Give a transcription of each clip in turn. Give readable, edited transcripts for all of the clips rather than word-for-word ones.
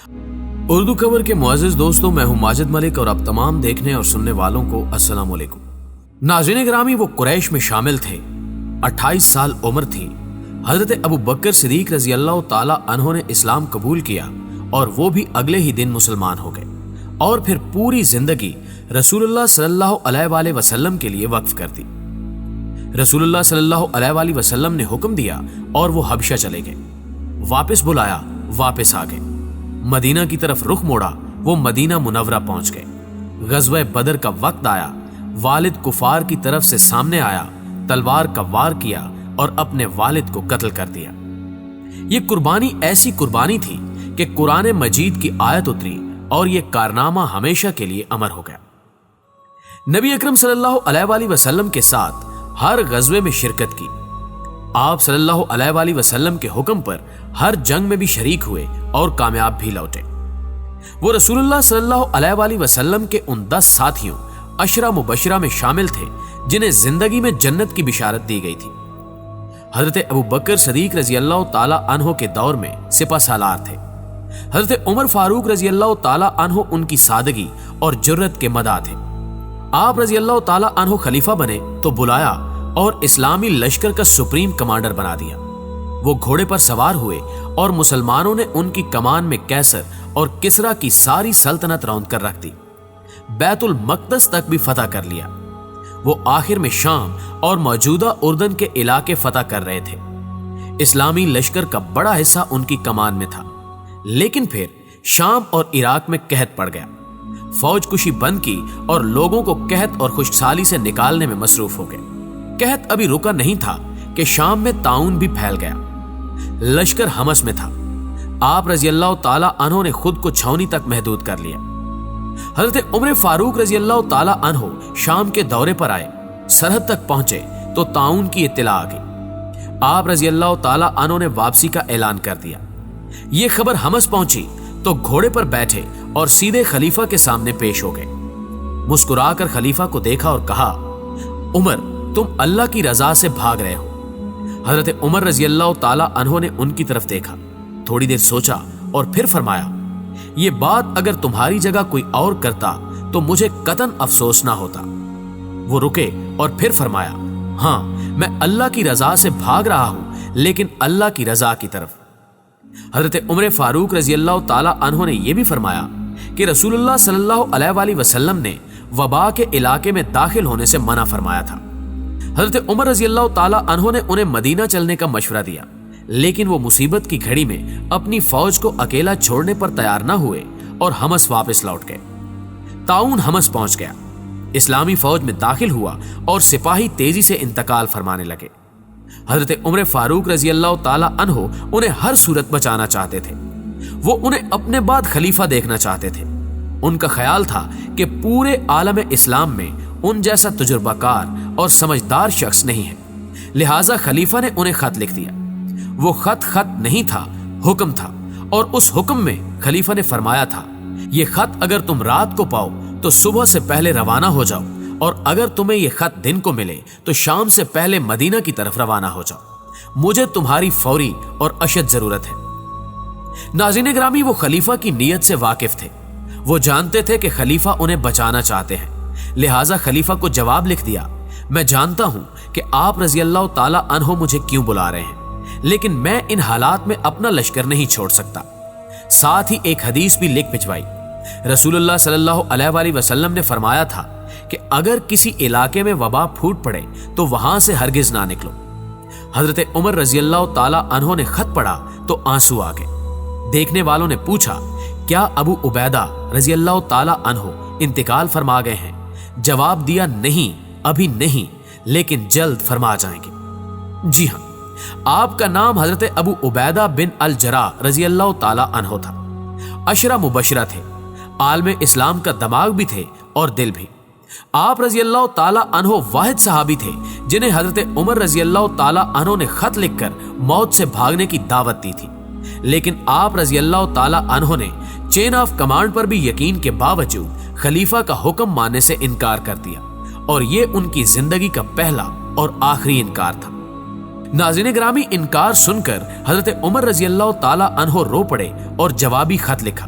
اردو کور کے معزز دوستوں، میں ہوں ماجد ملک اور اب تمام دیکھنے اور سننے والوں کو السلام علیکم۔ ناظرین گرامی، وہ قریش میں شامل تھے، 28 سال عمر تھی۔ حضرت ابو بکر صدیق رضی اللہ تعالی عنہ نے اسلام قبول کیا اور وہ بھی اگلے ہی دن مسلمان ہو گئے اور پھر پوری زندگی رسول اللہ صلی اللہ علیہ وآلہ وسلم کے لیے وقف کر دی۔ رسول اللہ صلی اللہ علیہ وآلہ وسلم نے حکم دیا اور وہ حبشہ چلے گئے، واپس بلایا، واپس آ گئے، مدینہ کی طرف رخ موڑا، وہ مدینہ منورہ پہنچ گئے۔ غزوہ بدر کا وقت آیا، والد کفار کی طرف سے سامنے آیا، تلوار کا وار کیا اور اپنے والد کو قتل کر دیا۔ یہ قربانی ایسی قربانی تھی کہ قرآن مجید کی آیت اتری اور یہ کارنامہ ہمیشہ کے لیے امر ہو گیا۔ نبی اکرم صلی اللہ علیہ وآلہ وسلم کے ساتھ ہر غزوے میں شرکت کی۔ آپ صلی اللہ علیہ وآلہ وسلم کے حکم پر ہر جنگ میں بھی شریک ہوئے اور کامیاب بھی لوٹے۔ وہ رسول اللہ صلی اللہ علیہ وآلہ وسلم کے ان 10 ساتھیوں عشرہ مبشرہ میں شامل تھے جنہیں زندگی میں جنت کی بشارت دی گئی تھی۔ حضرت ابو بکر صدیق رضی اللہ تعالی عنہ کے دور میں سپہ سالار تھے۔ حضرت عمر فاروق رضی اللہ تعالی عنہ ان کی سادگی اور جرت کے مداح تھے۔ آپ رضی اللہ تعالی عنہ خلیفہ بنے تو بلایا اور اسلامی لشکر کا سپریم کمانڈر بنا دیا۔ وہ گھوڑے پر سوار ہوئے اور مسلمانوں نے ان کی کمان میں کیسر اور کسرا کی ساری سلطنت روند کر رکھ دی۔ بیت المقدس تک بھی فتح کر لیا۔ وہ آخر میں شام اور موجودہ اردن کے علاقے فتح کر رہے تھے۔ اسلامی لشکر کا بڑا حصہ ان کی کمان میں تھا، لیکن پھر شام اور عراق میں قحط پڑ گیا۔ فوج کشی بند کی اور لوگوں کو قحط اور خشکسالی سے نکالنے میں مصروف ہو گئے۔ قحط ابھی رکا نہیں تھا کہ شام میں طاعون بھی پھیل گیا۔ لشکر حمص میں تھا۔ آپ رضی اللہ تعالی عنہ نے خود کو چھاؤنی تک محدود کر لیا۔ حضرت عمر فاروق رضی اللہ تعالی عنہ شام کے دورے پر آئے، سرحد تک پہنچے تو طاعون کی اطلاع آ گئی۔ آپ رضی اللہ تعالی عنہ نے واپسی کا اعلان کر دیا۔ یہ خبر حمص پہنچی تو گھوڑے پر بیٹھے اور سیدھے خلیفہ کے سامنے پیش ہو گئے۔ مسکرا کر خلیفہ کو دیکھا اور کہا، عمر، تم اللہ کی رضا سے بھاگ رہے ہو۔ حضرت عمر رضی اللہ تعالی عنہ نے ان کی طرف دیکھا، تھوڑی دیر سوچا اور پھر فرمایا، یہ بات اگر تمہاری جگہ کوئی اور کرتا تو مجھے قطعاً افسوس نہ ہوتا۔ وہ رکے اور پھر فرمایا، ہاں، میں اللہ کی رضا سے بھاگ رہا ہوں، لیکن اللہ کی رضا کی طرف۔ حضرت عمر فاروق رضی اللہ تعالی عنہ نے یہ بھی فرمایا کہ رسول اللہ صلی اللہ علیہ وآلہ وسلم نے وبا کے علاقے میں داخل ہونے سے منع فرمایا تھا۔ حضرت عمر رضی اللہ تعالی عنہ نے انہیں مدینہ چلنے کا مشورہ دیا، لیکن وہ مصیبت کی گھڑی میں اپنی فوج کو اکیلا چھوڑنے پر تیار نہ ہوئے اور حمص واپس لوٹ گئے۔ طاعون حمص پہنچ گیا، اسلامی فوج میں داخل ہوا اور سپاہی تیزی سے انتقال فرمانے لگے۔ حضرت عمر فاروق رضی اللہ تعالی عنہ انہیں ہر صورت بچانا چاہتے تھے۔ وہ انہیں اپنے بعد خلیفہ دیکھنا چاہتے تھے۔ ان کا خیال تھا کہ پورے عالم اسلام میں ان جیسا تجربہ کار اور سمجھدار شخص نہیں ہے، لہٰذا خلیفہ نے انہیں خط لکھ دیا۔ وہ خط نہیں تھا، حکم تھا، اور اس حکم میں خلیفہ نے فرمایا تھا، یہ خط اگر تم رات کو پاؤ تو صبح سے پہلے روانہ ہو جاؤ، اور اگر تمہیں یہ خط دن کو ملے تو شام سے پہلے مدینہ کی طرف روانہ ہو جاؤ، مجھے تمہاری فوری اور اشد ضرورت ہے۔ ناظرین گرامی، وہ خلیفہ کی نیت سے واقف تھے۔ وہ جانتے تھے کہ خلیفہ انہیں بچانا چاہتے ہیں، لہٰذا خلیفہ کو جواب لکھ دیا، میں جانتا ہوں کہ آپ رضی اللہ تعالی عنہ مجھے کیوں بلا رہے ہیں، لیکن میں ان حالات میں اپنا لشکر نہیں چھوڑ سکتا۔ ساتھ ہی ایک حدیث بھی لکھ بھجوائی۔ رسول اللہ صلی اللہ علیہ وآلہ وسلم نے فرمایا تھا کہ اگر کسی علاقے میں وبا پھوٹ پڑے تو وہاں سے ہرگز نہ نکلو۔ حضرت عمر رضی اللہ تعالی عنہ نے خط پڑھا تو آنسو آ گئے۔ دیکھنے والوں نے پوچھا، کیا ابو عبیدہ رضی اللہ تعالی عنہ انتقال فرما گئے ہیں؟ جواب دیا، نہیں، ابھی نہیں، لیکن جلد فرما جائیں گے۔ جی ہاں، آپ کا نام حضرت ابو عبیدہ بن الجراح رضی اللہ تعالی عنہ تھا۔ عشرہ مبشرہ تھے، عالم اسلام کا دماغ بھی تھے اور دل بھی۔ آپ رضی اللہ تعالی عنہ واحد صحابی تھے جنہیں حضرت عمر رضی اللہ تعالی عنہ نے خط لکھ کر موت سے بھاگنے کی دعوت دی تھی، لیکن آپ رضی اللہ تعالی عنہ نے چین آف کمانڈ پر بھی یقین کے باوجود خلیفہ کا حکم ماننے سے انکار کر دیا، اور یہ ان کی زندگی کا پہلا اور آخری انکار تھا۔ ناظرین گرامی، انکار سن کر حضرت عمر رضی اللہ تعالی عنہ رو پڑے اور جوابی خط لکھا۔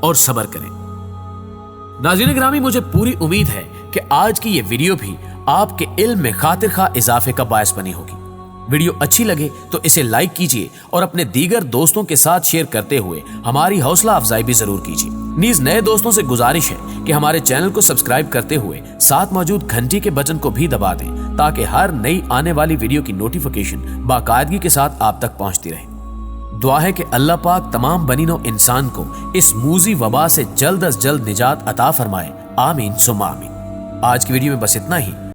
اور صبر کریں۔ ناظرین گرامی، مجھے پوری امید ہے کہ آج کی یہ ویڈیو بھی آپ کے علم میں خاطر خواہ اضافے کا باعث بنی ہوگی۔ ویڈیو اچھی لگے تو اسے لائک کیجئے اور اپنے دیگر دوستوں کے ساتھ شیئر کرتے ہوئے ہماری حوصلہ افزائی بھی ضرور کیجئے۔ نیز نئے دوستوں سے گزارش ہے کہ ہمارے چینل کو سبسکرائب کرتے ہوئے ساتھ موجود گھنٹی کے بٹن کو بھی دبا دیں تاکہ ہر نئی آنے والی ویڈیو کی نوٹیفیکیشن باقاعدگی کے ساتھ آپ تک پہنچتی رہے۔ دعا ہے کہ اللہ پاک تمام بنی نوع انسان کو اس موذی وبا سے جلد از جلد نجات عطا فرمائے، آمین ثم آمین۔ آج کی ویڈیو میں بس اتنا ہی۔